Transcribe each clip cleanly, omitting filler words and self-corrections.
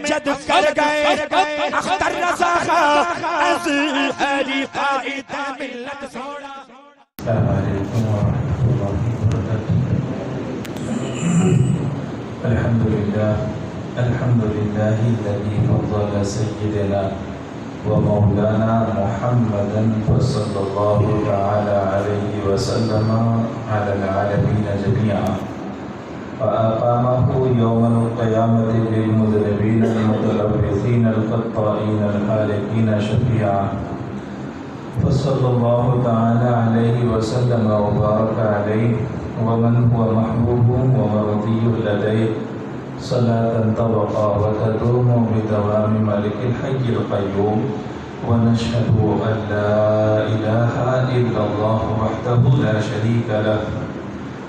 جد کر گئے اختر رضا از علی قائد ملت سوڑا. السلام علیکم ورحمۃ اللہ وبرکاتہ. الحمد للہ الذی فضل سیدنا ومولانا محمدا صلی اللہ تعالی علیہ وسلم علی العالمین جميعا فأقامه يوم القيامة للمذنبين المتلوثين الخطائين الحالقين شفيعا فصلى الله تعالى عليه وسلم وبارك عليه ومن هو محبوب ومرضي لديه صلاة تبقى وتدوم بدوام ملك الحي القيوم. ونشهد أن لا إله إلا الله وحده لا شريك له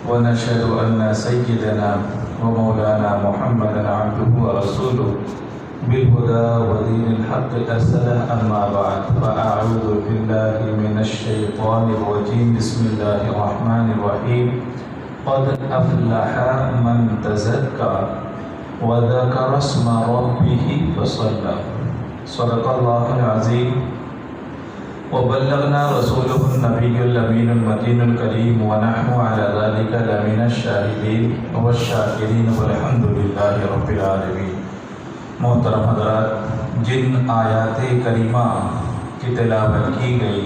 ونشهد أن سيدنا ومولانا محمدا عبده ورسوله بالهدى ودين الحق أرسله. أما بعد فأعوذ بالله من الشيطان الرجيم. بسم الله الرحمن الرحيم. قد أفلح من تزكى وذكر اسم ربه فصلى. صدق الله العظيم. وبلغنا رسوله النبي الأمين المتين الكريم ونحن على ذلك لمن الشاهدين والشاكرين والحمد لله رب العالمين. محترم حضرات، جن آیات کریمہ کی تلاوت کی گئی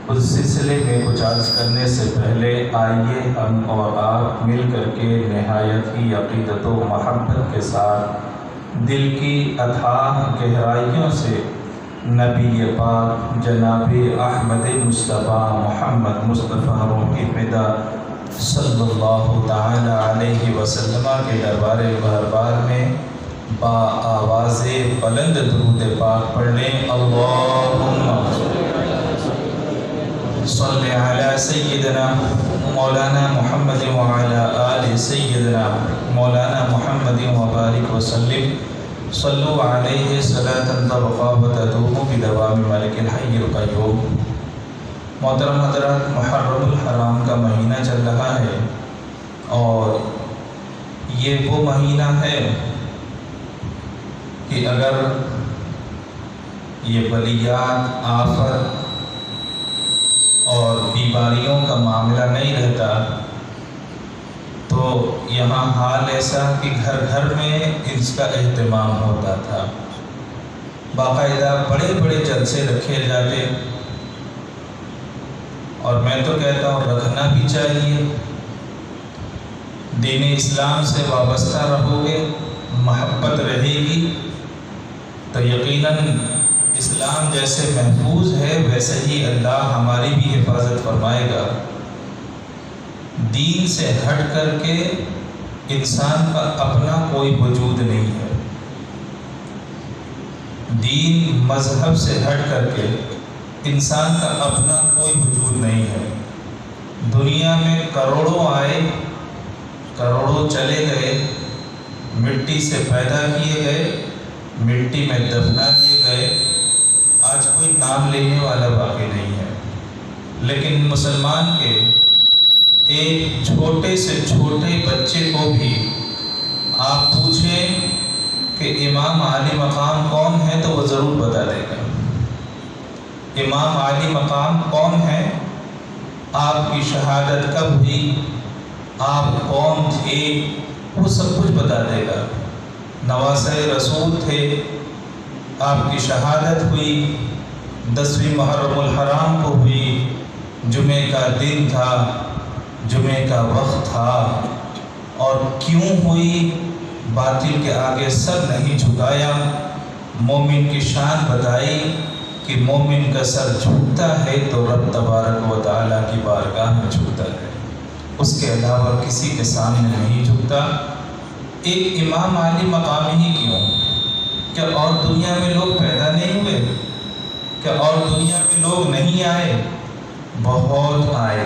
اس سلسلے میں کچھ عرض کرنے سے پہلے آئیے ہم اور آپ مل کر کے نہایت ہی عقیدت و محبت کے ساتھ دل کی اتھاہ گہرائیوں سے نبی پاک جناب احمد مصطفیٰ محمد مصطفیٰ روح فدا صلی اللہ تعالی علیہ وسلم کے دربار بہربار میں با آواز بلند درود پاک پڑھ لیں. اللہم صلی علی سیدنا مولانا محمد وعلی آل سیدنا مولانا محمد وبارک وسلم. صلو علیہ صلاۃ تبقى وتدوم بدوام ملک الحی القیوم. محترم حضرات، محرم الحرام کا مہینہ چل رہا ہے اور یہ وہ مہینہ ہے کہ اگر یہ بلیات، آفت اور بیماریوں کا معاملہ نہیں رہتا تو یہاں حال ایسا کہ گھر گھر میں اس کا اہتمام ہوتا تھا. باقاعدہ بڑے بڑے جلسے رکھے جاتے اور میں تو کہتا ہوں رکھنا بھی چاہیے. دین اسلام سے وابستہ رہو گے، محبت رہے گی تو یقیناً اسلام جیسے محفوظ ہے ویسے ہی اللہ ہماری بھی حفاظت فرمائے گا. دین سے ہٹ کر کے انسان کا اپنا کوئی وجود نہیں ہے. دین مذہب سے ہٹ کر کے انسان کا اپنا کوئی وجود نہیں ہے. دنیا میں کروڑوں آئے، کروڑوں چلے گئے، مٹی سے پیدا کیے گئے، مٹی میں دفنا دیے گئے. آج کوئی نام لینے والا باقی نہیں ہے. لیکن مسلمان کے ایک چھوٹے سے چھوٹے بچے کو بھی آپ پوچھیں کہ امام عالی مقام کون ہے تو وہ ضرور بتا دے گا. امام عالی مقام کون ہے، آپ کی شہادت کب ہوئی، آپ کون تھے، وہ سب کچھ بتا دے گا. نواسۂ رسول تھے، آپ کی شہادت ہوئی 10ویں محرم الحرام کو ہوئی. جمعے کا دن تھا، جمعے کا وقت تھا. اور کیوں ہوئی؟ باطل کے آگے سر نہیں جھکایا. مومن کی شان بتائی کہ مومن کا سر جھکتا ہے تو رب تبارک و تعالیٰ کی بارگاہ میں جھکتا ہے، اس کے علاوہ کسی کے سامنے نہیں جھکتا. ایک امام عالی مقام ہی کیوں؟ کیا اور دنیا میں لوگ پیدا نہیں ہوئے؟ کیا اور دنیا میں لوگ نہیں آئے؟ بہت آئے،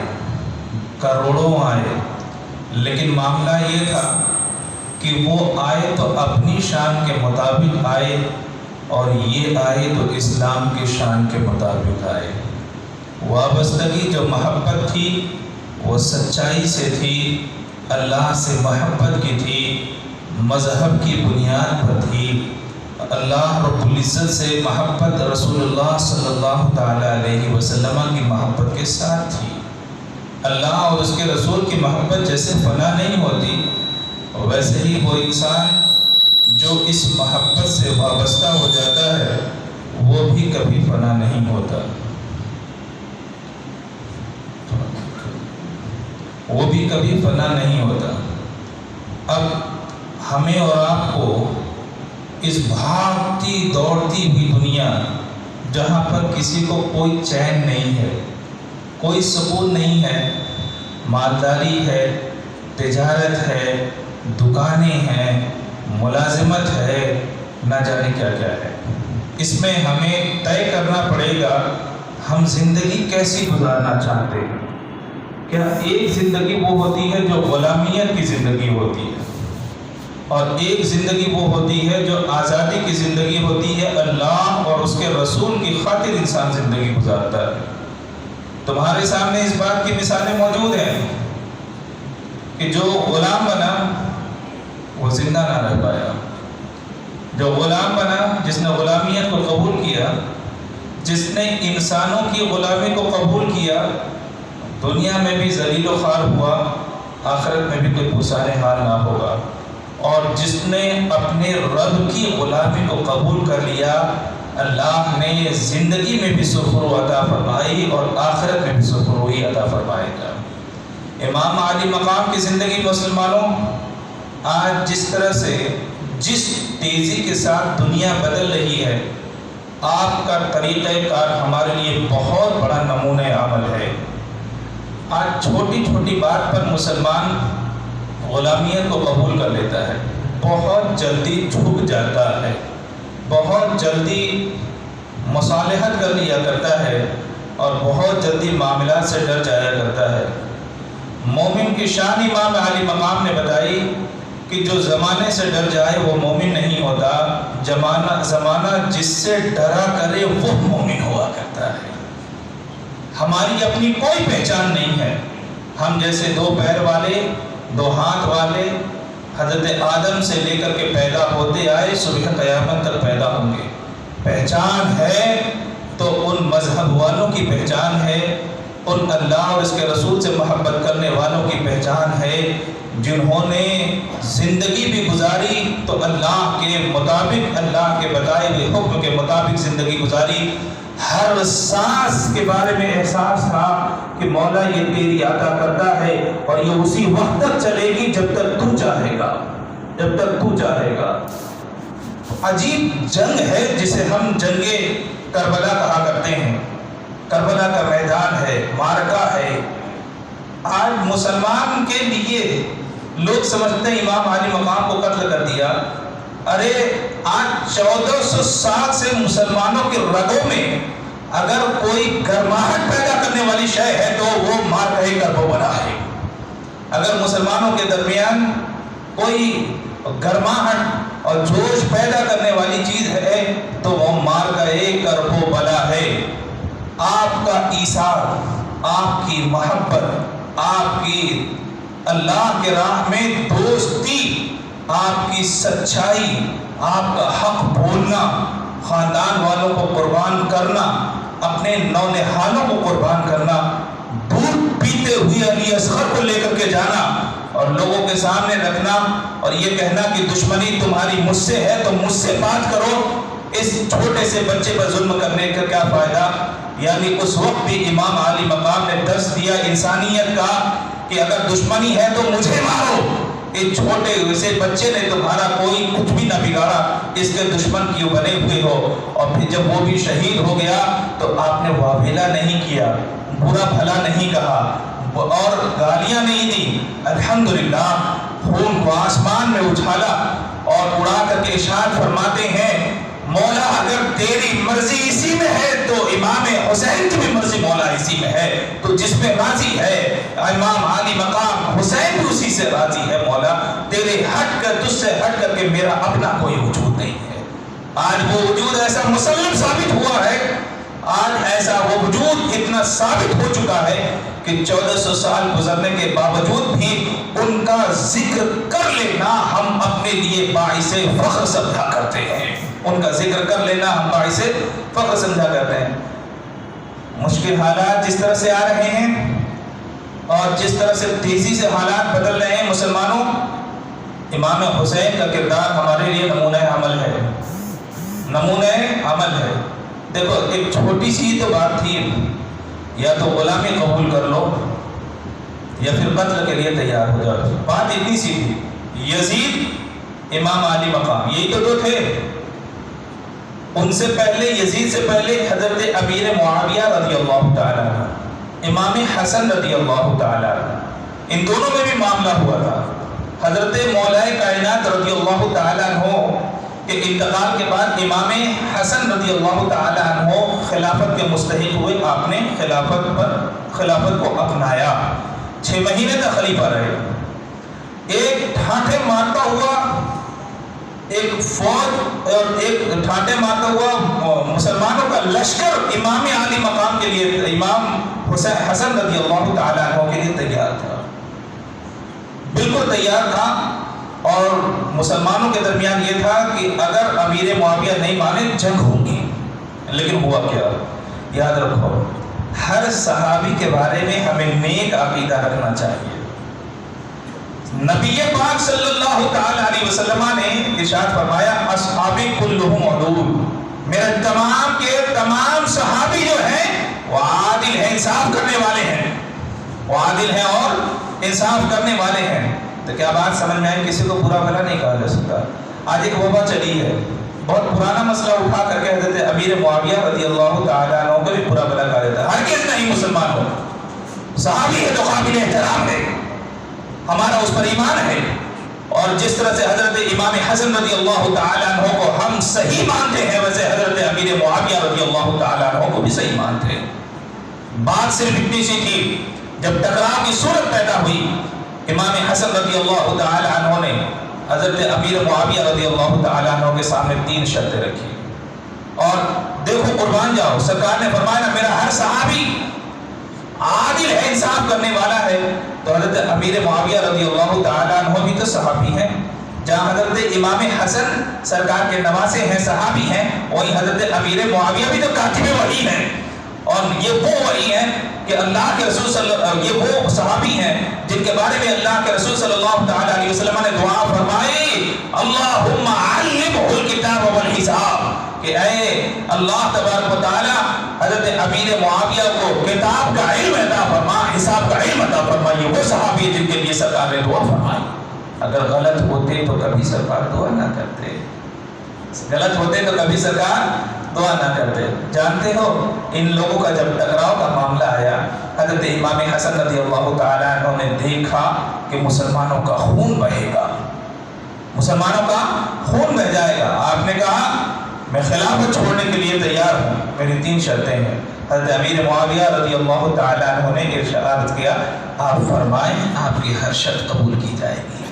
کروڑوں آئے. لیکن معاملہ یہ تھا کہ وہ آئے تو اپنی شان کے مطابق آئے اور یہ آئے تو اسلام کے شان کے مطابق آئے. وابستگی جو محبت تھی وہ سچائی سے تھی، اللہ سے محبت کی تھی، مذہب کی بنیاد پر تھی. اللہ رب العزت سے محبت رسول اللہ صلی اللہ تعالیٰ علیہ وسلم کی محبت کے ساتھ تھی۔ اللہ اور اس کے رسول کی محبت جیسے فنا نہیں ہوتی، ویسے ہی وہ انسان جو اس محبت سے وابستہ ہو جاتا ہے وہ بھی کبھی فنا نہیں ہوتا، وہ بھی کبھی فنا نہیں ہوتا۔ اب ہمیں اور آپ کو اس بھاگتی دوڑتی ہوئی دنیا، جہاں پر کسی کو کوئی چین نہیں ہے، کوئی سکون نہیں ہے، مالداری ہے، تجارت ہے، دکانیں ہیں، ملازمت ہے، نہ جانے کیا کیا ہے، اس میں ہمیں طے کرنا پڑے گا ہم زندگی کیسی گزارنا چاہتے ہیں۔ کیا ایک زندگی وہ ہوتی ہے جو غلامیت کی زندگی ہوتی ہے، اور ایک زندگی وہ ہوتی ہے جو آزادی کی زندگی ہوتی ہے، اللہ اور اس کے رسول کی خاطر انسان زندگی گزارتا ہے۔ تمہارے سامنے اس بات کی مثالیں موجود ہیں کہ جو غلام بنا وہ زندہ نہ رہ پایا، جو غلام بنا، جس نے غلامیت کو قبول کیا، جس نے انسانوں کی غلامی کو قبول کیا، دنیا میں بھی ذلیل و خوار ہوا، آخرت میں بھی کوئی پرسان حال نہ ہوگا۔ اور جس نے اپنے رب کی غلامی کو قبول کر لیا، اللہ نے زندگی میں بھی سرخرو عطا فرمائی اور آخرت میں بھی سرخروئی عطا فرمائے گا۔ امام علی مقام کی زندگی مسلمانوں، آج جس طرح سے جس تیزی کے ساتھ دنیا بدل رہی ہے، آپ کا طریقہ کار ہمارے لیے بہت بڑا نمونہ عمل ہے۔ آج چھوٹی چھوٹی بات پر مسلمان غلامیت کو قبول کر لیتا ہے، بہت جلدی جھک جاتا ہے، بہت جلدی مصالحت کر لیا کرتا ہے، اور بہت جلدی معاملات سے ڈر جایا کرتا ہے۔ مومن کی شان امام علی مقام نے بتائی کہ جو زمانے سے ڈر جائے وہ مومن نہیں ہوتا، زمانہ جس سے ڈرا کرے وہ مومن ہوا کرتا ہے۔ ہماری اپنی کوئی پہچان نہیں ہے، ہم جیسے دو پیر والے، دو ہاتھ والے، حضرت آدم سے لے کر کے پیدا ہوتے آئے، صبح قیامت تک پیدا ہوں گے۔ پہچان ہے تو ان مذہب والوں کی پہچان ہے، ان اللہ اور اس کے رسول سے محبت کرنے والوں کی پہچان ہے، جنہوں نے زندگی بھی گزاری تو اللہ کے مطابق، اللہ کے بتائے ہوئے حکم کے مطابق زندگی گزاری۔ ہر سانس کے بارے میں احساس تھا کہ مولا یہ تیری عطا کرتا ہے، اور یہ اسی وقت تک چلے گی جب تک تو چاہے گا، جب تک تو چاہے گا۔ عجیب جنگ ہے جسے ہم جنگ کربلا کہا کرتے ہیں، کربلا کا میدان ہے، معرکہ ہے۔ آج مسلمان کے لیے لوگ سمجھتے ہیں امام علی مقام کو قتل کر دیا، ارے آج 1400 سال سے مسلمانوں کے رگوں میں اگر کوئی گرماہٹ پیدا کرنے والی شے ہے تو وہ معرکہ کربلا ہے۔ اگر مسلمانوں کے درمیان کوئی گرماہٹ اور جوش پیدا کرنے والی چیز ہے تو وہ معرکہ کربلا ہے۔ آپ کا ایثار، آپ کی محبت، آپ کی اللہ کے راہ میں دوستی، آپ کی سچائی، آپ کا حق بولنا، خاندان والوں کو قربان کرنا، اپنے نونہالوں کو قربان کرنا، دودھ پیتے ہوئے علی اصغر کو لے کر کے جانا اور لوگوں کے سامنے رکھنا اور یہ کہنا کہ دشمنی تمہاری مجھ سے ہے تو مجھ سے بات کرو، اس چھوٹے سے بچے پر ظلم کرنے کا کیا فائدہ؟ یعنی اس وقت بھی امام علی مقام نے درس دیا انسانیت کا کہ اگر دشمنی ہے تو مجھے مارو، اس چھوٹے سے بچے نے تمہارا کوئی کچھ بھی نہ بگاڑا، اس کے دشمن کیوں بنے ہوئے ہو؟ اور پھر جب وہ بھی شہید ہو گیا تو آپ نے واویلا نہیں کیا، برا بھلا نہیں کہا اور گالیاں نہیں دی، الحمدللہ خون کو آسمان میں اچھالا اور اڑا کر کے ارشاد فرماتے ہیں مولا اگر تیری مرضی اسی میں ہے تو امام حسین کی بھی مرضی مولا اسی میں ہے، تو جس میں راضی ہے امام علی مقام حسین بھی اسی سے راضی ہے مولا، تیرے ہٹ کر تجھ سے ہٹ کر کے میرا اپنا کوئی وجود نہیں ہے۔ آج وہ وجود ایسا مسلم ثابت ہوا ہے، آج ایسا وہ وجود اتنا ثابت ہو چکا ہے کہ 1400 سال گزرنے کے باوجود بھی ان کا ذکر کر لینا ہم اپنے لیے باعث فخر سمجھا کرتے ہیں، ان کا ذکر کر لینا ہم باعث فخر سمجھا کرتے ہیں۔ مشکل حالات جس طرح سے آ رہے ہیں اور جس طرح سے تیزی سے حالات بدل رہے ہیں مسلمانوں، امام حسین کا کردار ہمارے لیے نمونہ عمل ہے، نمونہ عمل ہے۔ دیکھو ایک چھوٹی سی تو بات تھی، یا تو غلامی قبول کر لو یا پھر قتل کے لیے تیار ہو جاؤ، بات اتنی سی تھی۔ یزید امام علی مقام، یہی تو دو تھے۔ ان سے پہلے، یزید سے پہلے حضرت امیر معاویہ رضی اللہ تعالیٰ عنہ، امام حسن رضی اللہ تعالیٰ عنہ، ان دونوں میں بھی معاملہ ہوا تھا۔ حضرت مولا کائنات رضی اللہ تعالیٰ عنہ کے انتقال کے بعد امام حسن رضی اللہ تعالیٰ عنہ خلافت کے مستحق ہوئے، آپ نے خلافت کو اپنایا، 6 مہینے کا خلیفہ رہے۔ ایک ٹھاٹھے مارتا ہوا ایک فوج اور ایک ٹھاٹھے مارتا ہوا مسلمانوں کا لشکر امام علی مقام کے لیے، امام حسن رضی اللہ تعالیٰ عنہ کے لیے تیار تھا، بالکل تیار تھا۔ اور مسلمانوں کے درمیان یہ تھا کہ اگر امیر معاویہ نہیں مانے جنگ ہوگی، لیکن ہوا کیا؟ یاد رکھو، ہر صحابی کے بارے میں ہمیں نیک عقیدہ رکھنا چاہیے۔ نبی پاک صلی اللہ تعالی علیہ وسلم نے ارشاد فرمایا، اصحابی کلہم عدول، میرے تمام کے تمام صحابی جو ہیں وہ عادل ہیں، انصاف کرنے والے ہیں، وہ عادل ہیں اور انصاف کرنے والے ہیں۔ تو کیا بات سمجھ میں آئی؟ کسی کو برا بھلا نہیں کہا جا سکتا۔ آج ایک وبا چلی ہے، بہت پرانا مسئلہ اٹھا کر کے حضرت امیر معاویہ رضی اللہ تعالیٰ عنہ کو بھی برا بھلا کہا جاتا ہے۔ ہرگز نہیں، مسلمان ہو، صحابی ہے تو قابل احترام ہے، ہمارا اس پر ایمان ہے۔ اور جس طرح سے حضرت امام حسن رضی اللہ تعالیٰ عنہ کو ہم صحیح مانتے ہیں، ویسے حضرت امیر معاویہ رضی اللہ تعالیٰ عنہ کو بھی صحیح مانتے ہیں۔ بات صرف اتنی سی تھی، جب ٹکراؤ کی صورت پیدا ہوئی، امام حسن رضی اللہ تعالیٰ عنہ نے حضرت امیر معاویہ رضی اللہ تعالیٰ عنہ کے سامنے 3 شرطیں رکھی، اور دیکھو قربان جاؤ، سرکار نے فرمایا میرا ہر صحابی عادل ہے، انصاف کرنے والا ہے۔ تو حضرت امیر معاویہ رضی اللہ تعالیٰ عنہ بھی تو صحابی ہیں، جہاں حضرت امام حسن سرکار کے نواسے ہیں، صحابی ہیں، وہی حضرت امیر معاویہ بھی تو کاتب وحی ہیں، اور یہ وہ وحی ہیں کہ اللہ کے رسول یہ وہ صحابی ہیں جن کے بارے میں اللہ کے رسول صلی اللہ تعالیٰ علیہ وسلم نے دعا فرمائی، اللہم علمہ الکتاب والحساب، کہ اے اللہ تبارک و تعالیٰ حضرت امیر معاویہ کو کتاب کا علم عطا فرما، حساب کا علم عطا فرما۔ یہ وہ صحابی ہیں جن کے لیے سرکار نے دعا فرمائی۔ اگر غلط ہوتے تو کبھی سرکار دعا نہ کرتے، غلط ہوتے تو کبھی سرکار دعا نہ کرتے۔ جانتے ہو ان لوگوں کا جب ٹکراؤ کا معاملہ آیا، حضرت امام حسن رضی اللہ تعالیٰ عنہ نے دیکھا کہ مسلمانوں کا خون بہے گا، مسلمانوں کا خون بہ جائے گا۔ آپ نے کہا میں خلافت چھوڑنے کے لیے تیار ہوں، میری 3 شرطیں ہیں۔ حضرت امیر معاویہ رضی اللہ تعالیٰ عنہ نے ارشاد کیا، آپ فرمائیں آپ کی ہر شرط قبول کی جائے گی،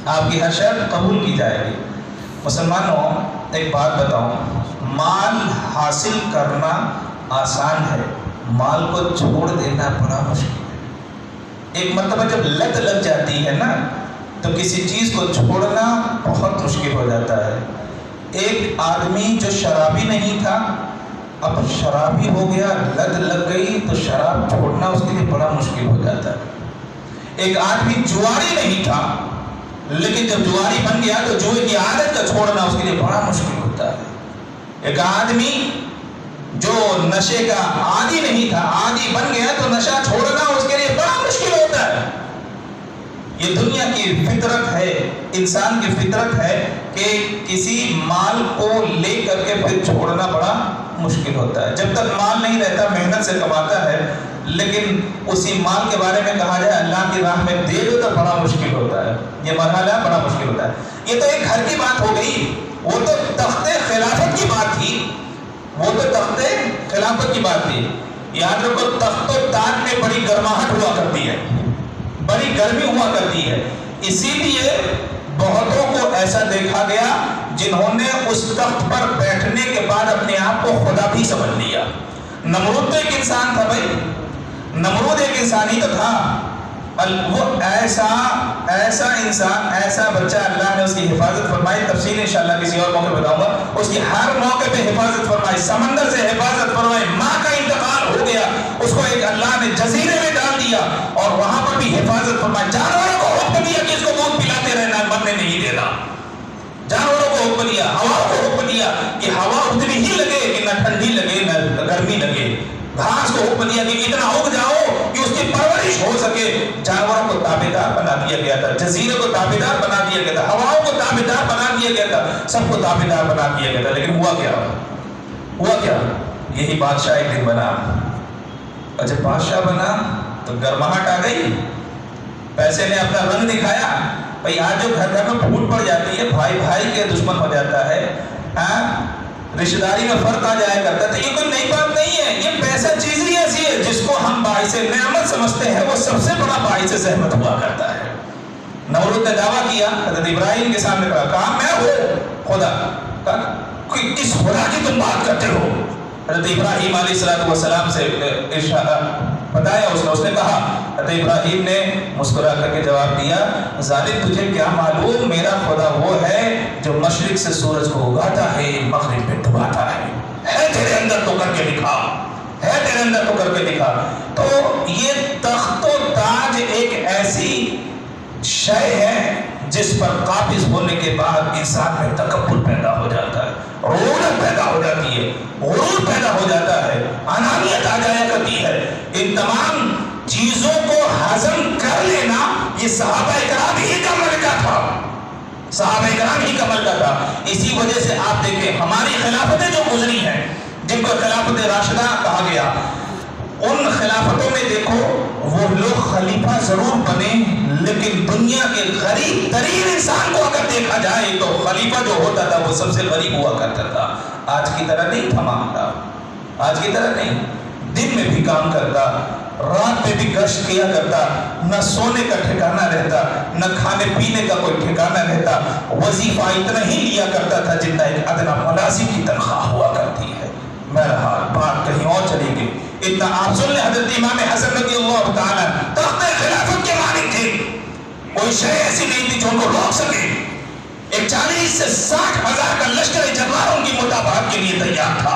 آپ کی ہر شرط قبول کی جائے گی۔ مسلمانوں ایک بات بتاؤں، مال حاصل کرنا آسان ہے، مال کو چھوڑ دینا بڑا مشکل ہے۔ ایک مرتبہ جب لت لگ جاتی ہے نا تو کسی چیز کو چھوڑنا بہت مشکل ہو جاتا ہے۔ ایک آدمی جو شرابی نہیں تھا اب شرابی ہو گیا، لت لگ گئی تو شراب چھوڑنا اس کے لیے بڑا مشکل ہو جاتا ہے۔ ایک آدمی جواری نہیں تھا لیکن جب جواری بن گیا تو جوئے کی عادت کا چھوڑنا اس کے لیے بڑا مشکل ہوتا ہے۔ ایک آدمی جو نشے کا عادی نہیں تھا، عادی بن گیا تو نشہ چھوڑنا اس کے لیے بڑا مشکل ہوتا ہے۔ یہ دنیا کی فطرت ہے، انسان کی فطرت ہے کہ کسی مال کو لے کر کے پھر چھوڑنا بڑا مشکل ہوتا ہے۔ جب تک مال نہیں رہتا محنت سے کماتا ہے، لیکن اسی مال کے بارے میں کہا جائے اللہ کی راہ میں دے دو تو بڑا مشکل ہوتا ہے۔ یہ مرحلہ بڑا مشکل ہوتا ہے۔ یہ تو ایک گھر کی بات ہو گئی، وہ تو تخت خلافت کی بات تھی، وہ تو تخت خلافت کی بات تھی۔ یاد رکھو تخت و تاج میں بڑی گرماہٹ ہوا کرتی ہے، بڑی گرمی ہوا کرتی ہے، اسی لیے بہتوں کو ایسا دیکھا گیا جنہوں نے اس تخت پر بیٹھنے کے بعد اپنے آپ کو خدا بھی سمجھ لیا۔ نمرود تو ایک انسان تھا بھائی، نمرود ایک انسان ہی تو تھا، وہ ایسا انسان، ایسا بچہ اللہ نے اس کی حفاظت فرمائی. تفصیل انشاءاللہ کسی اور موقع بتاؤں گا. اس کی ہر موقع پہ حفاظت فرمائی، سمندر سے حفاظت فرمائی. ماں کا انتقال ہو گیا، اس کو ایک اللہ نے جزیرے میں ڈال دیا اور وہاں پر بھی حفاظت فرمائی. جانوروں کو حکم دیا کہ اس کو دودھ پلاتے رہنا، مرنے نہیں دینا. جانوروں کو حکم دیا، ہوا کو حکم دیا کہ ہوا اتنی ہی لگے کہ نہ ٹھنڈی لگے نہ گرمی لگے. گھاس کو حکم دیا کہ اتنا اگ جاؤ کہ اس کی پرورش ہو سکے. جانوروں کو تابعدار بنا دیا گیا تھا، جزیرے کو تابعدار بنا دیا گیا تھا، ہواؤں کو تابعدار بنا دیا گیا تھا، سب کو تابعدار بنا دیا گیا تھا. لیکن ہوا کیا؟ یہی بادشاہ ایک دن بنا. اور جب بادشاہ بنا تو گرماہٹ آ گئی، پیسے نے اپنا رنگ دکھایا. بھائی آج جو گھر گھر میں پھوٹ پڑ جاتی ہے، بھائی بھائی کے دشمن ہو جاتا ہے، رشتہ داری میں فرق آ جایا کرتا ہے، تو یہ کوئی نئی بات نہیں ہے. یہ پیسہ چیز ہی ایسی ہے جس کو ہم باعث نعمت سمجھتے ہیں، وہ سب سے بڑا باعث زحمت ہوا کرتا ہے. نمرود نے دعویٰ کیا، حضرت ابراہیم کے سامنے کہا میں ہوں خدا. کس خدا کی تم بات کرتے ہو؟ حضرت ابراہیم علیہ السلام سے بتایا اس نے کہا. حضرت ابراہیم نے مسکرا کر کے جواب دیا، ظالم تجھے کیا معلوم، میرا خدا وہ ہے جو مشرق سے سورج کو اگاتا ہے، مغرب میں ڈباتا ہے تیرے اندر تو کر کے دکھا. تو یہ تخت و تاج ایک ایسی شے ہے جس پر قابض ہونے کے بعد انسان میں تکبر پیدا ہو جاتا ہے، رونق پیدا ہو جاتی ہے، غرور پیدا ہو جاتا ہے، انانیت آ جایا کرتی ہے. ان تمام چیزوں کو ہضم کر لینا یہ صحابہ کرام ہی کا ملکہ تھا. اسی وجہ سے آپ دیکھیں ہماری خلافتیں جو گزری ہیں، جن کو خلافت راشدہ کہا گیا، ان خلافتوں میں دیکھو وہ لوگ خلیفہ ضرور بنے، لیکن دنیا کے غریب ترین انسان کو اگر دیکھا جائے تو خلیفہ جو ہوتا تھا وہ سب سے غریب ہوا کرتا تھا. آج کی طرح نہیں تھا معاملہ، آج کی طرح نہیں. دن میں بھی کام کرتا، رات میں بھی گشت کیا کرتا، نہ سونے کا ٹھکانہ رہتا، نہ کھانے پینے کا کوئی ٹھکانہ رہتا. وظیفہ اتنا ہی لیا کرتا تھا جتنا ایک ادنا ملازم کی تنخواہ ہوا کرتی ہے. بہرحال بات کہیں اور چلی گئی. اتنا آپ سن لیں، حضرت امام حسن رضی اللہ تعالیٰ تخت خلافت کے مالک تھے. کوئی شے ایسی نہیں تھی جو ان کو روک سکے. ایک 40 سے 60 ہزار کا لشکر جبار ان کی مطابقت کے لیے تیار تھا،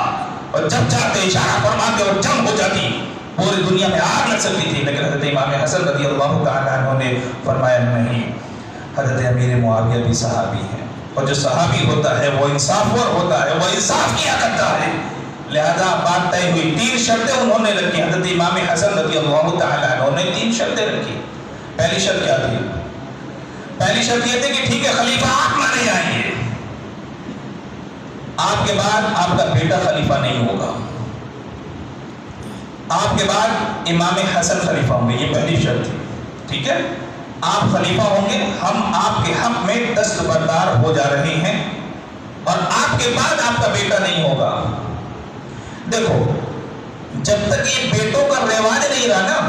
اور جب چاہتے اشارہ فرماتے اور جنگ ہو جاتی، پوری دنیا میں آگ لگ سکتی تھی. لیکن حضرت امام حسن رضی اللہ تعالیٰ عنہ نے فرمایا نہیں. حضرت امیر معاویہ بھی صحابی ہیں، اور جو صحابی ہوتا ہے وہ انصافور ہوتا ہے، وہ انصاف کیا کرتا ہے. لہذا بات طے ہوئی. 3 شرطیں انہوں نے رکھی. حضرت امام حسن رضی اللہ تعالیٰ عنہ نے 3 شرطیں رکھی. پہلی شرط کیا تھی؟ پہلی شرط یہ تھی کہ ٹھیک ہے خلیفہ آپ مانے جائیں گے، آپ کے بعد آپ کا بیٹا خلیفہ نہیں ہوگا، آپ کے بعد امام حسن خلیفہ ہوں گے. یہ پہلی شرط تھی. ٹھیک ہے، آپ خلیفہ ہوں گے، ہم آپ کے حق میں دستبردار ہو جا رہے ہیں، اور آپ کے بعد آپ کا بیٹا نہیں ہوگا. دیکھو جب تک یہ بیٹوں کا رواج نہیں رہا نا،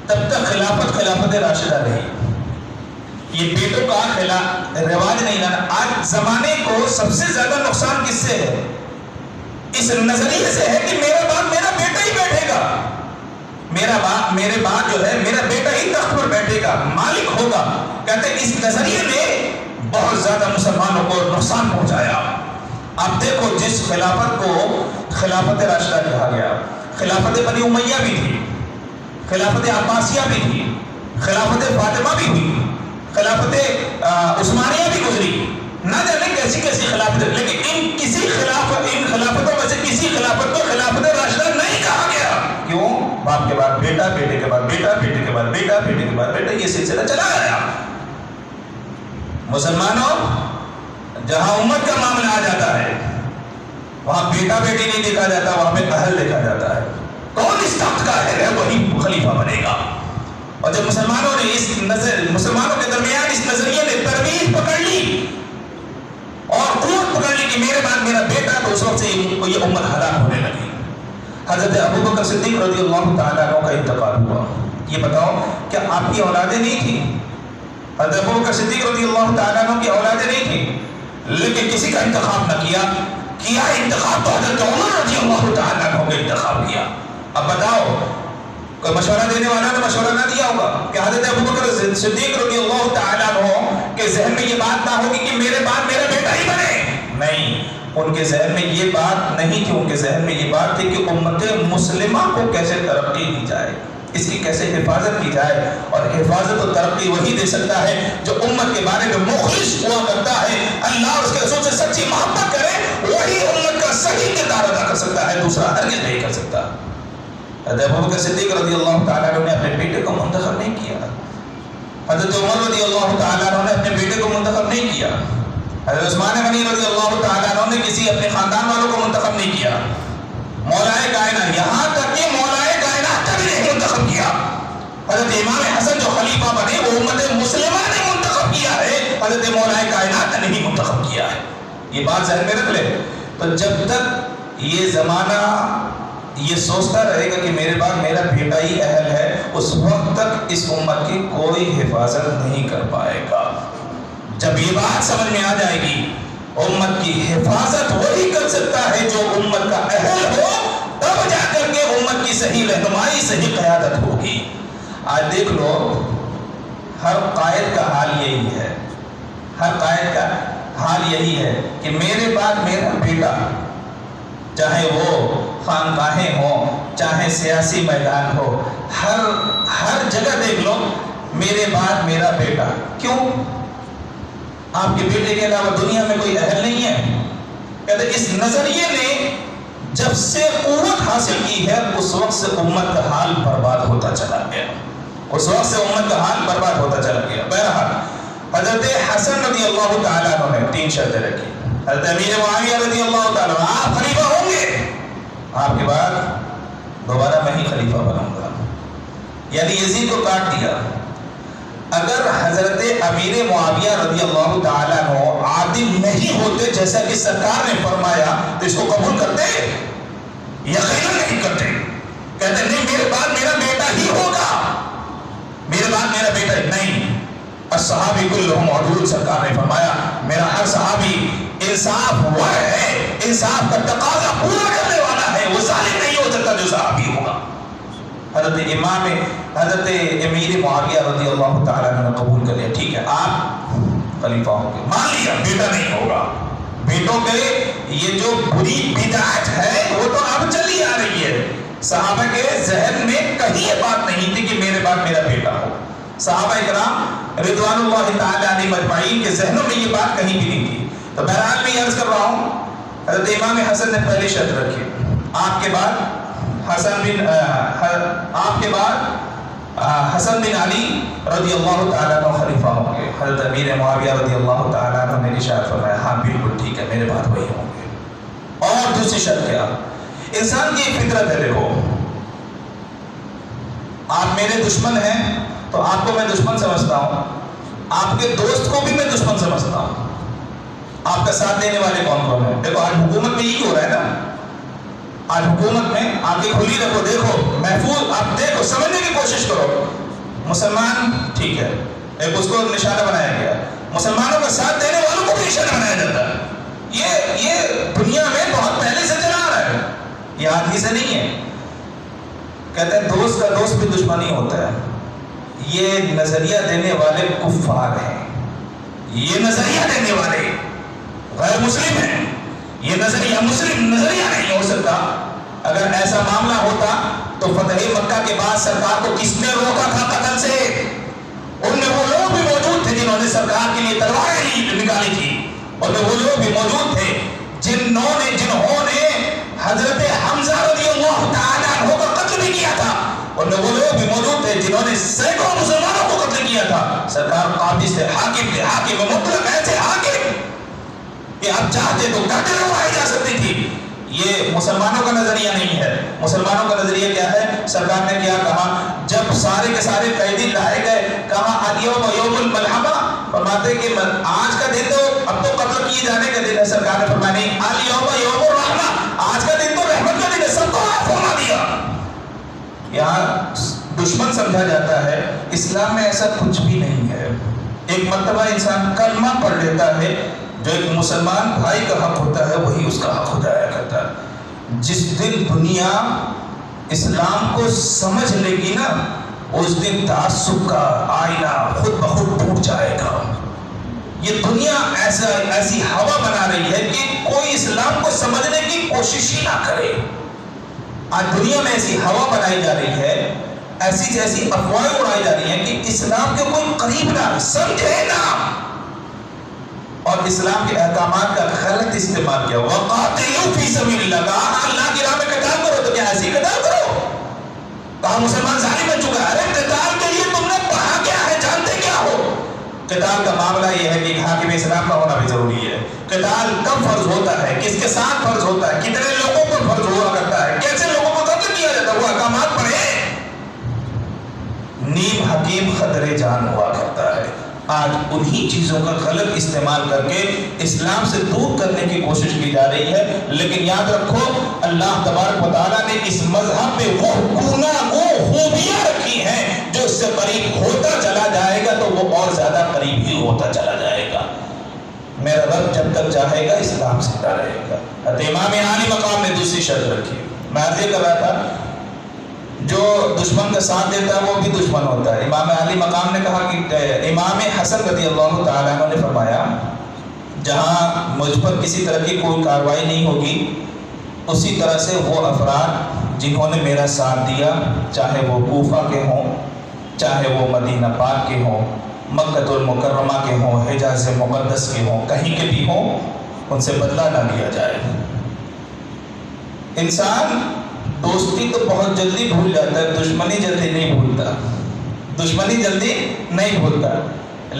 تب تک خلافت راشدہ رہی. یہ بیٹوں کا رواج نہیں رہا. آج زمانے کو سب سے زیادہ نقصان کس سے ہے؟ اس نظریے سے ہے کہ میرا باپ میرا بیٹا ہی بیٹھے گا، میرے باپ جو ہے میرا بیٹا ہی تخت پر بیٹھے گا، مالک ہوگا. کہتے ہیں اس نظریے نے بہت زیادہ مسلمانوں کو نقصان پہنچایا. آپ دیکھو جس خلافت کو خلافت راشدہ کہا گیا، خلافت بنی امیہ بھی تھی، خلافت عباسیہ بھی تھی، خلافت فاطمہ بھی ہوئی، خلافت عثمانیہ بھی گزری، نہ جانے کیسی کیسی خلافتیں. لیکن ان خلافتوں میں سے کسی خلافت کو خلافت راشدہ نہیں کہا گیا. کیوں؟ باپ کے بعد بیٹا، بیٹے کے بعد بیٹا، بیٹے کے بعد بیٹا، بیٹے کے بعد بیٹا، یہ سلسلہ چلا گیا. مسلمانوں، جہاں امت کا معاملہ آ جاتا ہے وہاں بیٹا بیٹی نہیں دیکھا جاتا، وہاں پہ اہل دیکھا جاتا ہے. کون اس تخت کا اہل ہے وہی خلیفہ بنے گا. اور جب مسلمانوں نے مسلمانوں کے درمیان اس نظریے نے ترویج پکڑ لی اور قوت پکڑ لی کہ میرے بعد میرا بیٹا، تو اس وقت سے یہ امت ہلاک ہونے لگی. حضرت ابوبکر صدیق رضی اللہ تعالیٰ عنہ کا انتقال ہوا. یہ بتاؤ کیا آپ کی اولادیں نہیں تھیں؟ حضرت ابوبکر صدیق رضی اللہ تعالیٰ عنہ کی اولادیں نہیں تھیں، لیکن کسی کا انتخاب نہ کیا انتخاب تو حضرت عمر رضی اللہ تعالیٰ عنہ کا انتخاب کیا. اب بتاؤ کوئی مشورہ دینے والا نے مشورہ نہ دیا ہوگا کہ حضرت ابوبکر صدیق رضی اللہ تعالیٰ عنہ کے ذہن میں یہ بات نہ ہوگی کہ میرے بعد میرا بیٹا ہی بنے. نہیں، ان کے ذہن میں یہ بات نہیں تھی. ان کے ذہن میں یہ بات تھی کہ امت مسلمہ کو کیسے ترقی دی جائے، اس کی کیسے حفاظت کی جائے. اور حفاظت و ترقی وہی دے سکتا ہے جو امت کے بارے میں مخلص ہوا کرتا ہے، اللہ اور اس کے رسول سے سچی محبت کرے، وہی امت کا صحیح کردار ادا کر سکتا ہے، دوسرا ہرگز نہیں کر سکتا. حضرت ابوبکر صدیق رضی اللہ تعالیٰ عنہ نے اپنے بیٹے کو منتخب نہیں کیا. حضرت عمر رضی اللہ تعالیٰ عنہ نے اپنے بیٹے کو منتخب نہیں کیا. حضرت عثمان غنی رضی اللہ تعالیٰ عنہ نے کسی اپنے خاندان والوں کو منتخب نہیں کیا. مولائے کائنات، یہاں تک کہ مولائے کائنات کا بھی نہیں منتخب کیا. حضرت امام حسن جو خلیفہ بنے وہ امت مسلمہ نے منتخب کیا ہے، حضرت مولائے کائنات نے نہیں منتخب کیا ہے. یہ بات ذہن میں رکھ لے. تو جب تک یہ زمانہ یہ سوچتا رہے گا کہ میرے بعد میرا بیٹا ہی اہل ہے، اس وقت تک اس امت کی کوئی حفاظت نہیں کر پائے گا. جب یہ بات سمجھ میں آ جائے گی، امت کی حفاظت وہی کر سکتا ہے جو امت کا اہل ہو، تب جا کر کے امت کی صحیح رہنمائی، صحیح قیادت ہوگی. آج دیکھ لو، ہر قائد کا حال یہی ہے، ہر قائد کا حال یہی ہے کہ میرے بعد میرا بیٹا، چاہے وہ خانقاہیں ہوں، چاہے سیاسی میدان ہو، ہر جگہ دیکھ لو میرے بعد میرا بیٹا. کیوں؟ آپ کے بیٹے کے علاوہ دنیا میں کوئی اہل نہیں ہے. کہتے اس نظریے نے جب سے قوت حاصل کی ہے، اس وقت سے امت کا حال برباد ہوتا چلا گیا، اس وقت سے امت کا حال برباد ہوتا چلا گیا. بہرحال حضرت حسن رضی اللہ تعالیٰ عنہ نے 3 شرطیں رکھی. حضرت امیر معاویہ رضی اللہ تعالیٰ عنہ، آپ خلیفہ ہوں گے، آپ کے بعد دوبارہ میں ہی خلیفہ بنوں گا. یعنی یزید کو کاٹ دیا. اگر حضرت امیر معاویہ رضی اللہ تعالیٰ عنہ عادل نہیں ہوتے جیسا کہ سرکار نے فرمایا تو اس کو قبول کرتے؟ یقیناً نہیں کرتے. کہتے نہیں میرے بعد میرا بیٹا ہی ہوگا، میرے بعد میرا بیٹا ہی نہیں. الصحابی کلہم عدول، سرکار نے فرمایا میرا ہر صحابی انصاف وہ ہے، انصاف کا تقاضا پورا کرنے والا ہے، وہ ظالم نہیں ہو سکتا جو صحابی ہوگا. حضرت امیر معاویہ رضی اللہ تعالیٰ عنہ نے قبول کر لیا، ٹھیک ہے آپ خلیفہ ہوں گے. مان لیا بیٹا نہیں ہوگا. بیٹوں کے یہ جو بری بدعت ہے وہ تو اب چلی آ رہی ہے. صحابہ کے ذہن میں کہیں یہ بات نہیں تھی کہ میرے بعد میرا بیٹا ہو. صحابہ اکرام رضوان اللہ تعالیٰ علیہم اجمعین کے ذہنوں میں یہ بات کہیں بھی نہیں تھی. تو بہرحال میں یہ عرض کر رہا ہوں، حضرت امام حسن نے پہلی شرط رکھی، آپ کے بعد حسن بن علی رضی اللہ تعالیٰ عنہ خلیفہ ہوں گے. حضرت امیر معاویہ رضی اللہ تعالیٰ عنہ نے ارشاد فرمایا ہاں بالکل ٹھیک ہے، میرے بعد وہی ہوں گے. اور دوسری شرط کیا؟ انسان کی فطرت ہے، دیکھو آپ میرے دشمن ہیں تو آپ کو میں دشمن سمجھتا ہوں، آپ کے دوست کو بھی میں دشمن سمجھتا ہوں. آپ کا ساتھ دینے والے کون کون ہیں؟ دیکھو آج حکومت میں یہی ہو رہا ہے نا. آج حکومت میں آنکھیں کھلی رکھو، دیکھو محفوظ، آپ دیکھو سمجھنے کی کوشش کرو. مسلمان ٹھیک ہے، ایک اس کو نشانہ بنایا گیا، مسلمانوں کا ساتھ دینے والوں کو بھی نشانہ بنایا جاتا ہے. یہ دنیا میں بہت پہلے سے چلا آ رہا ہے، یہ آج ہی سے نہیں ہے. کہتے ہیں دوست کا دوست بھی دشمن ہی ہوتا ہے. یہ نظریہ دینے والے کفار ہیں، یہ نظریہ دینے والے غیر مسلم ہیں. یہ نظریہ مسلم نظریہ نہیں ہو سکتا. اگر ایسا معاملہ ہوتا تو فتح مکہ کے بعد سرکار کو کس نے روکا تھا قتل سے؟ ان میں وہ لوگ بھی موجود تھے جنہوں نے سرکار کے لیے تلواریں نکالی تھی. ان میں وہ لوگ بھی موجود تھے جنہوں نے حضرت حمزہ رضی اللہ تعالیٰ عنہ کا قتل بھی کیا تھا. ان میں وہ لوگ بھی موجود تھے جنہوں نے سینکڑوں مسلمانوں کو قتل کیا تھا. سرکار قابض تھے، حاکم تھے، حاکم مطلق ایسے حاکم کہ آپ چاہتے تو قتل کروائی جا سکتی تھی. یہ مسلمانوں کا نظریہ نہیں ہے. مسلمانوں کا نظریہ کیا ہے؟ سرکار نے کیا کہا جب سارے کے سارے قیدی لائے گئے؟ کہا الیوم یوم الملحمہ، فرماتے کہ آج کا دن تو اب تو قتل کیے جانے کا دن ہے. سرکار نے فرمایا نہیں، الیوم یوم الرحمہ، آج کا دن تو رحمت کا دن ہے، سب کو معاف فرما دیا. یہاں دشمن سمجھا جاتا ہے، اسلام میں ایسا کچھ بھی نہیں ہے. ایک مرتبہ انسان کلمہ پڑھ لیتا ہے، جو ایک مسلمان بھائی کا حق ہوتا ہے وہی اس کا حق ہو جایا کرتا ہے. جس دن دنیا اسلام کو سمجھ لے گی نا، اس دن تعصب کا آئینہ خود بخود ٹوٹ جائے گا۔ یہ دنیا ایسی ہوا بنا رہی ہے کہ کوئی اسلام کو سمجھنے کی کوشش ہی نہ کرے۔ آج دنیا میں ایسی ہوا بنائی جا رہی ہے، ایسی افواہیں اڑائی جا رہی ہیں کہ اسلام کے کوئی قریب نہ سمجھے نا، اور اسلام کے احکامات کا غلط استعمال کیا۔ وَقَاتِلُوا فِي سَبِيلِ اللَّهِ، کہا اللہ کی راہ میں قتال کرو، تو کیا ایسی قتال کرو؟ کہا مسلمان ظالم بن چکا ہے۔ ارے قتال کے لیے تم نے پڑھا کیا ہے، جانتے کیا ہو؟ قتال کا معاملہ یہ ہے کہ حاکم اسلام کا ہونا بھی ضروری ہے۔ قتال کب فرض ہوتا ہے، کس کے ساتھ فرض ہوتا ہے، کتنے لوگوں پر فرض ہوا کرتا ہے، کیسے لوگوں کو قتل کیا جاتا ہے، وہ احکامات پڑھے۔ نیم حکیم خطرے جان ہوا کرتا ہے۔ آج انہی چیزوں کا غلط استعمال کر کے اسلام سے دور کرنے کی کوشش کی جا رہی ہے، لیکن یاد رکھو اللہ تبارک و تعالیٰ نے اس مذہب میں وہ خوبیاں رکھی ہیں جو اس سے قریب ہوتا چلا جائے گا تو وہ اور زیادہ قریب ہی ہوتا چلا جائے گا۔ میرا رب جب تک چاہے گا اسلام زندہ رہے گا۔ امام عالی مقام نے دوسری شرط رکھی، میں عرض یہ کر رہا تھا جو دشمن کا ساتھ دیتا ہے وہ بھی دشمن ہوتا ہے۔ امام علی مقام نے کہا کہ امام حسن رضی اللہ تعالیٰ عنہ نے فرمایا جہاں مجھ پر کسی طرح کی کوئی کارروائی نہیں ہوگی، اسی طرح سے وہ افراد جنہوں نے میرا ساتھ دیا، چاہے وہ کوفہ کے ہوں، چاہے وہ مدینہ پاک کے ہوں، مکہ المکرمہ کے ہوں، حجاز مقدس کے ہوں، کہیں کے بھی ہوں، ان سے بدلہ نہ لیا جائے۔ انسان دوستی تو بہت جلدی بھول جاتا ہے، دشمنی جلدی نہیں بھولتا، دشمنی جلدی نہیں بھولتا،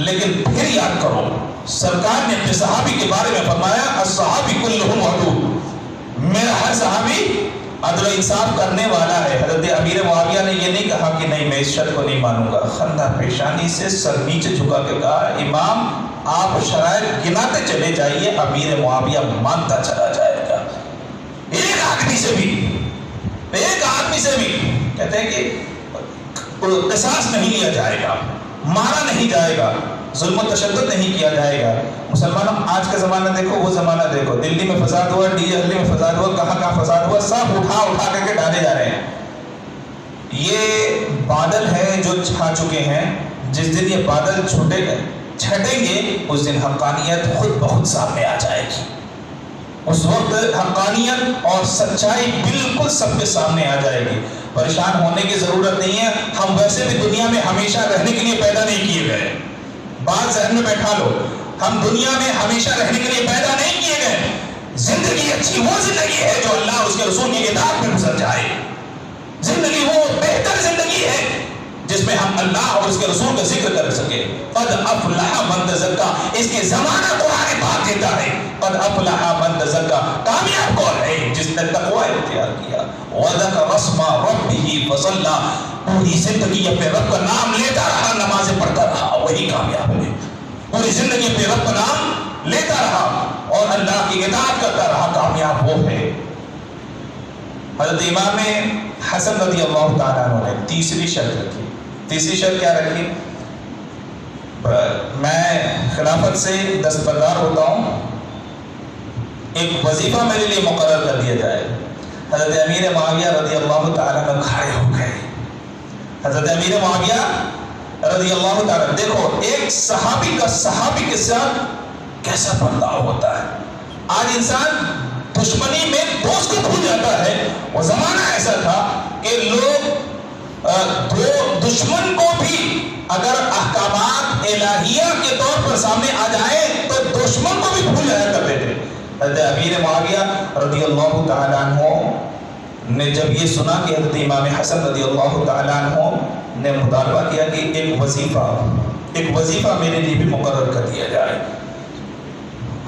لیکن پھر یاد کرو سرکار نے اپنے صحابی کے بارے میں فرمایا الصحابی کلہم عدول، میرا ہر صحابی عدل و انصاف کرنے والا ہے۔ حضرت امیر معاویہ نے یہ نہیں کہا کہ نہیں میں اس شرط کو نہیں مانوں گا، خندہ پیشانی سے سر نیچے جھکا کے کہا امام آپ شرائط گناتے چلے جائیے، امیر معاویہ مانتا چلا جائے گا۔ ایک آدمی سے بھی کہتے ہیں کہ قصاص نہیں لیا جائے گا، مارا نہیں جائے گا، ظلم و تشدد نہیں کیا جائے گا۔ مسلمانوں آج کا زمانہ دیکھو، وہ زمانہ دیکھو، دلی میں فساد ہوا، دہلی میں فساد ہوا، کہاں کہاں فساد ہوا، سب اٹھا کر کے ڈالے جا رہے ہیں۔ یہ بادل ہے جو چھا چکے ہیں، جس دن یہ بادل چھٹیں گے اس دن حقانیت خود بخود سامنے آ جائے گی۔ اس وقت حقانیت اور سچائی بالکل سب کے سامنے آ جائے گی۔ پریشان ہونے کی ضرورت نہیں ہے، ہم ویسے بھی دنیا میں ہمیشہ رہنے کے لیے پیدا نہیں کیے گئے۔ بات ذہن میں بیٹھا لو، ہم دنیا میں ہمیشہ رہنے کے لیے پیدا نہیں کیے گئے۔ زندگی اچھی وہ زندگی ہے جو اللہ اور اس کے رسول کی اطاعت میں گزر جائے۔ زندگی وہ بہتر زندگی ہے جس میں ہم اللہ اور اس کے رسول کا ذکر کر سکے۔ قد افلح من تزکا، اس کی ضمانت قرآن پاک دیتا ہے۔ قد افلح من تزکا، کامیاب کون ہے جس نے تقوی اختیار کیا۔ وذکر اسم ربہ فصلی، پوری زندگی اپنے رب کا نام لیتا رہا، نمازیں پڑھتا رہا، وہی کامیاب ہے۔ پوری زندگی اپنے رب کا نام لیتا رہا اور اللہ کی اطاعت کرتا رہا، کامیاب وہ ہے۔ حضرت امام حسن رضی اللہ تعالیٰ عنہ نے تیسری شرط رکھی۔ تیسری شرط کیا رکھی؟ میں خلافت سے دستبردار ہوتا ہوں، ایک وظیفہ میرے لیے مقرر کر دیا جائے۔ حضرت امیر معاویہ رضی اللہ تعالیٰ عنہ کھڑے ہو گئے۔ حضرت امیر معاویہ رضی اللہ تعالیٰ، دیکھو ایک صحابی کا صحابی کے ساتھ کیسا برتاؤ ہوتا ہے۔ آج انسان دشمنی میں دوست کو بھول جاتا ہے۔ وہ زمانہ ایسا تھا کہ لوگ دشمن کو بھی اگر احکامات الہیہ کے طور پر سامنے آ جائیں تو دشمن کو بھی بھول جایا کرتے تھے۔ حضرت امیر معاویہ رضی اللہ تعالیٰ عنہ نے جب یہ سنا کہ حضرت امام حسن رضی اللہ تعالیٰ عنہ نے مطالبہ کیا کہ ایک وظیفہ میرے لیے بھی مقرر کر دیا جائے،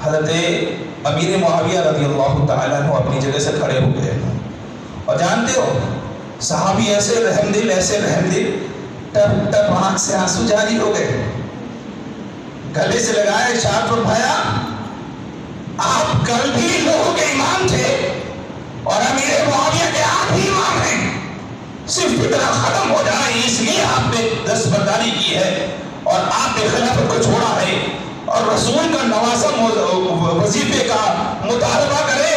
حضرت امیر معاویہ رضی اللہ تعالیٰ عنہ اپنی جگہ سے کھڑے ہو گئے۔ اور جانتے ہو صحابی ایسے رحم دل، ٹپ ٹپ آنکھ سے آنسو جاری ہو گئے، گلے سے لگائے، اشارت فرمایا آپ کل بھی لوگوں کے امام تھے اور امیر معاویہ کے آپ ہی امام ہیں، صرف فتنہ ختم ہو جائے اس لیے آپ نے دستبرداری کی ہے اور آپ نے خلافت کو چھوڑا ہے اور رسول کا نوازہ وظیفے کا مطالبہ کریں۔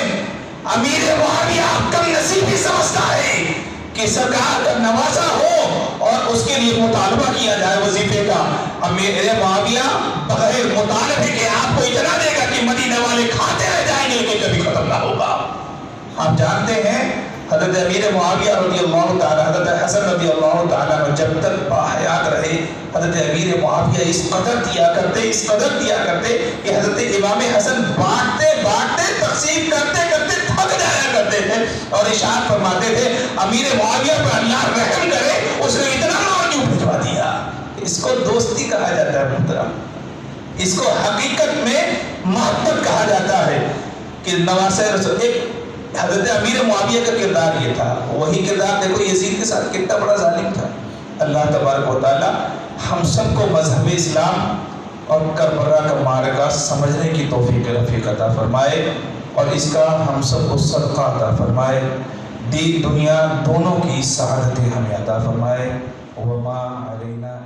امیر معاویہ آپ کم نصیبی سمجھتا ہے کہ کہ سرکار کا نوازا ہو اور اس کے لیے مطالبہ کیا جائے وظیفے کا. امیر معاویہ بغیر مطالبے کے آپ کو اتنا دے گا کہ مدینہ والے کھاتے رہ جائیں گے لیکن کبھی ختم نہ ہوگا. آپ جانتے ہیں حضرت امیر معاویہ رضی اللہ تعالیٰ، حضرت حسن رضی اللہ تعالیٰ جب تک باحیات رہے حضرت امیر معاویہ اس قدر دیا کرتے کہ حضرت امام حسن بانٹتے تقسیم کرتے تھک جایا کرتے تھے اور ارشاد فرماتے تھے امیر معاویہ پر اللہ رحم کرے، اس نے اتنا مال کیوں بھجوا دیا. اس کو دوستی کہا جاتا ہے محترم، اس کو حقیقت میں محبت کہا جاتا ہے کہ نواسہ رسول. ایک حضرت امیر معاویہ کا کردار یہ تھا، وہی کردار دیکھو یزید کے ساتھ کتنا بڑا ظالم تھا. اللہ تبارک و تعالی ہم سب کو مذہب اسلام اور کربلا کا معرکہ سمجھنے کی توفیق رفیق عطا فرمائے اور اس کا ہم سب کو صدقہ عطا فرمائے. دین دنیا دونوں کی سعادتیں ہمیں عطا فرمائے. وما علینا